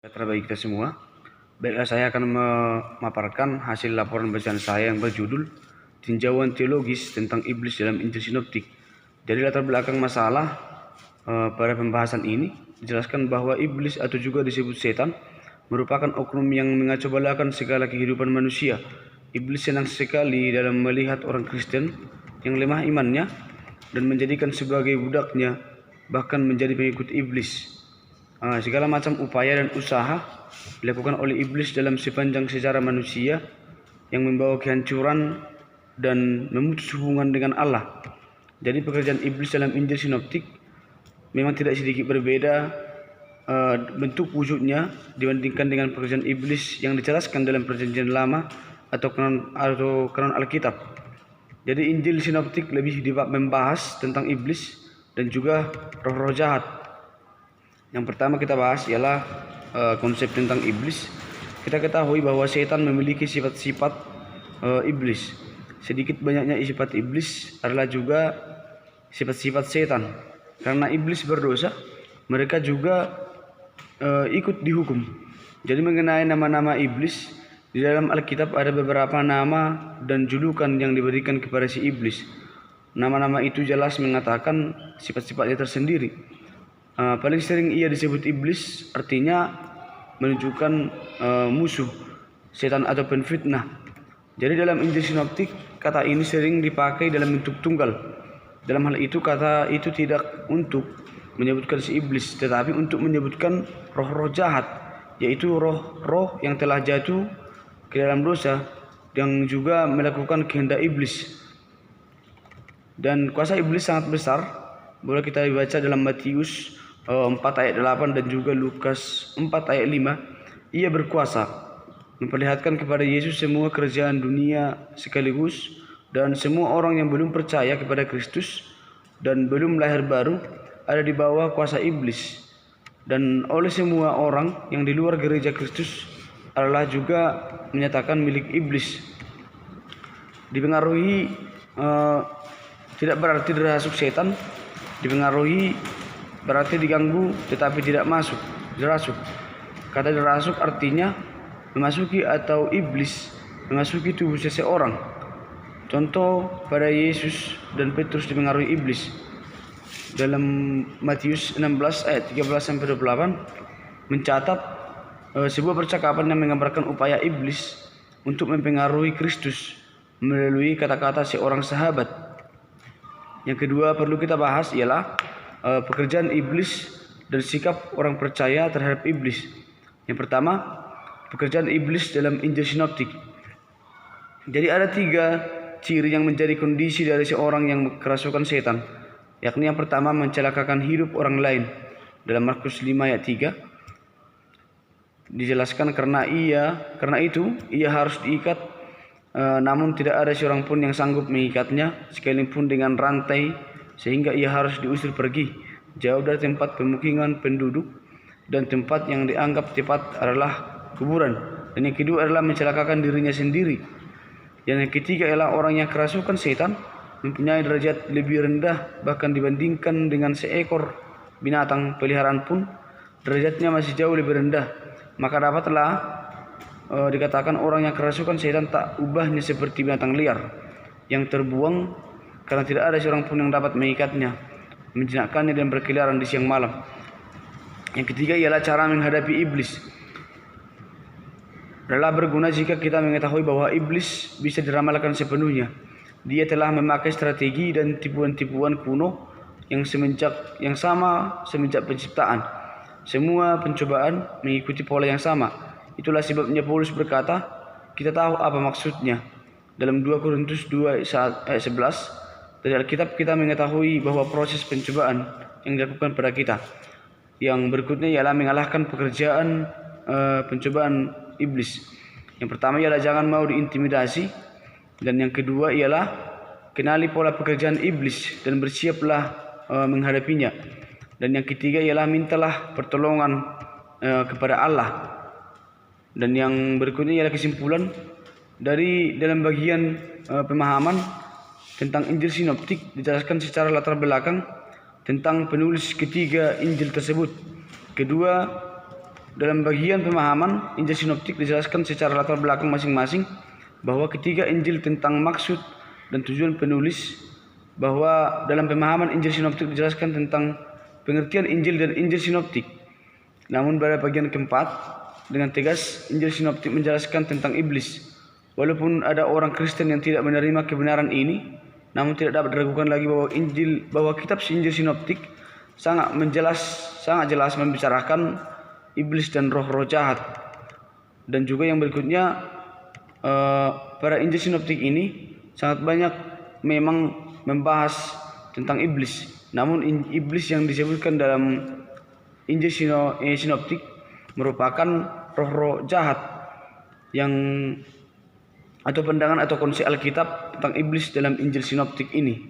Bagi kita semua. Baiklah, saya akan memaparkan hasil laporan bacaan saya yang berjudul Tinjauan Teologis tentang Iblis dalam Injil Sinoptik. Dari latar belakang masalah pada pembahasan ini dijelaskan bahwa iblis atau juga disebut setan merupakan oknum yang mengacaubalahkan segala kehidupan manusia. Iblis senang sekali dalam melihat orang Kristen yang lemah imannya dan menjadikan sebagai budaknya, bahkan menjadi pengikut iblis. Segala macam upaya dan usaha dilakukan oleh iblis dalam sepanjang sejarah manusia yang membawa kehancuran dan memutus hubungan dengan Allah. Jadi pekerjaan iblis dalam Injil Sinoptik memang tidak sedikit berbeda bentuk wujudnya dibandingkan dengan pekerjaan iblis yang dijelaskan dalam Perjanjian Lama atau kanon Alkitab. Jadi Injil Sinoptik lebih membahas tentang iblis dan juga roh-roh jahat. Yang pertama kita bahas ialah konsep tentang iblis. Kita ketahui bahwa setan memiliki sifat-sifat iblis. Sedikit banyaknya sifat iblis adalah juga sifat-sifat setan. Karena iblis berdosa, mereka juga ikut dihukum. Jadi mengenai nama-nama iblis, di dalam Alkitab ada beberapa nama dan julukan yang diberikan kepada si iblis. Nama-nama itu jelas mengatakan sifat-sifatnya tersendiri. Paling sering ia disebut iblis, artinya menunjukkan musuh, setan atau penfitnah. Jadi dalam Injil Sinoptik, kata ini sering dipakai dalam bentuk tunggal. Dalam hal itu, kata itu tidak untuk menyebutkan si iblis, tetapi untuk menyebutkan roh-roh jahat, yaitu roh-roh yang telah jatuh ke dalam dosa, yang juga melakukan kehendak iblis. Dan kuasa iblis sangat besar. Boleh kita baca dalam Matius 4 ayat 8 dan juga Lukas 4 ayat 5. Ia berkuasa memperlihatkan kepada Yesus semua kerajaan dunia sekaligus, dan semua orang yang belum percaya kepada Kristus dan belum lahir baru ada di bawah kuasa iblis. Dan oleh semua orang yang di luar gereja Kristus adalah juga menyatakan milik iblis. Dipengaruhi tidak berarti dirasuk setan. Dipengaruhi berarti diganggu tetapi tidak masuk, dirasuk. Kata dirasuk artinya memasuki atau iblis memasuki tubuh seseorang. Contoh pada Yesus dan Petrus dipengaruhi iblis. Dalam Matius 16 ayat 13-28 mencatat sebuah percakapan yang menggambarkan upaya iblis untuk mempengaruhi Kristus melalui kata-kata seorang sahabat. Yang kedua perlu kita bahas ialah pekerjaan iblis dan sikap orang percaya terhadap iblis. Yang pertama, pekerjaan iblis dalam Injil Sinoptik. Jadi ada 3 ciri yang menjadi kondisi dari seorang yang kerasukan setan, yakni yang pertama mencelakakan hidup orang lain. Dalam Markus 5 ayat 3 dijelaskan karena itu ia harus diikat, namun tidak ada seorang pun yang sanggup mengikatnya sekalipun dengan rantai, sehingga ia harus diusir pergi jauh dari tempat pemukiman penduduk dan tempat yang dianggap tepat adalah kuburan. Dan yang kedua adalah mencelakakan dirinya sendiri. Dan yang ketiga ialah orang yang kerasukan setan mempunyai derajat lebih rendah, bahkan dibandingkan dengan seekor binatang peliharaan pun derajatnya masih jauh lebih rendah. Maka dapatlah dikatakan orang yang kerasukan setan tak ubahnya seperti binatang liar yang terbuang, karena tidak ada seorang pun yang dapat mengikatnya, menjinakkannya dan berkeliaran di siang malam. Yang ketiga ialah cara menghadapi iblis. Adalah berguna jika kita mengetahui bahwa iblis bisa diramalkan sepenuhnya. Dia telah memakai strategi dan tipuan-tipuan kuno yang sama semenjak penciptaan. Semua pencobaan mengikuti pola yang sama. Itulah sebabnya Paulus berkata, kita tahu apa maksudnya. Dalam 2 Korintus 2 ayat 11, dari Alkitab kita mengetahui bahwa proses pencobaan yang dilakukan pada kita. Yang berikutnya ialah mengalahkan pekerjaan pencobaan iblis. Yang pertama ialah jangan mau diintimidasi, dan yang kedua ialah kenali pola pekerjaan iblis dan bersiaplah menghadapinya. Dan yang ketiga ialah mintalah pertolongan kepada Allah. Dan yang berikutnya ialah kesimpulan dari dalam bagian pemahaman tentang Injil Sinoptik dijelaskan secara latar belakang tentang penulis ketiga Injil tersebut. Kedua, dalam bagian pemahaman Injil sinoptik dijelaskan secara latar belakang masing-masing bahwa ketiga Injil tentang maksud dan tujuan penulis, bahwa dalam pemahaman Injil sinoptik dijelaskan tentang pengertian Injil dan Injil sinoptik. Namun pada bagian keempat dengan tegas Injil sinoptik menjelaskan tentang iblis. Walaupun ada orang Kristen yang tidak menerima kebenaran ini, namun tidak dapat diragukan lagi bahwa kitab Injil sinoptik sangat jelas membicarakan iblis dan roh-roh jahat. Dan juga yang berikutnya, pada Injil sinoptik ini sangat banyak memang membahas tentang iblis. Namun iblis yang disebutkan dalam Injil sinoptik merupakan roh-roh jahat atau pandangan atau konsep Alkitab tentang iblis dalam Injil sinoptik ini.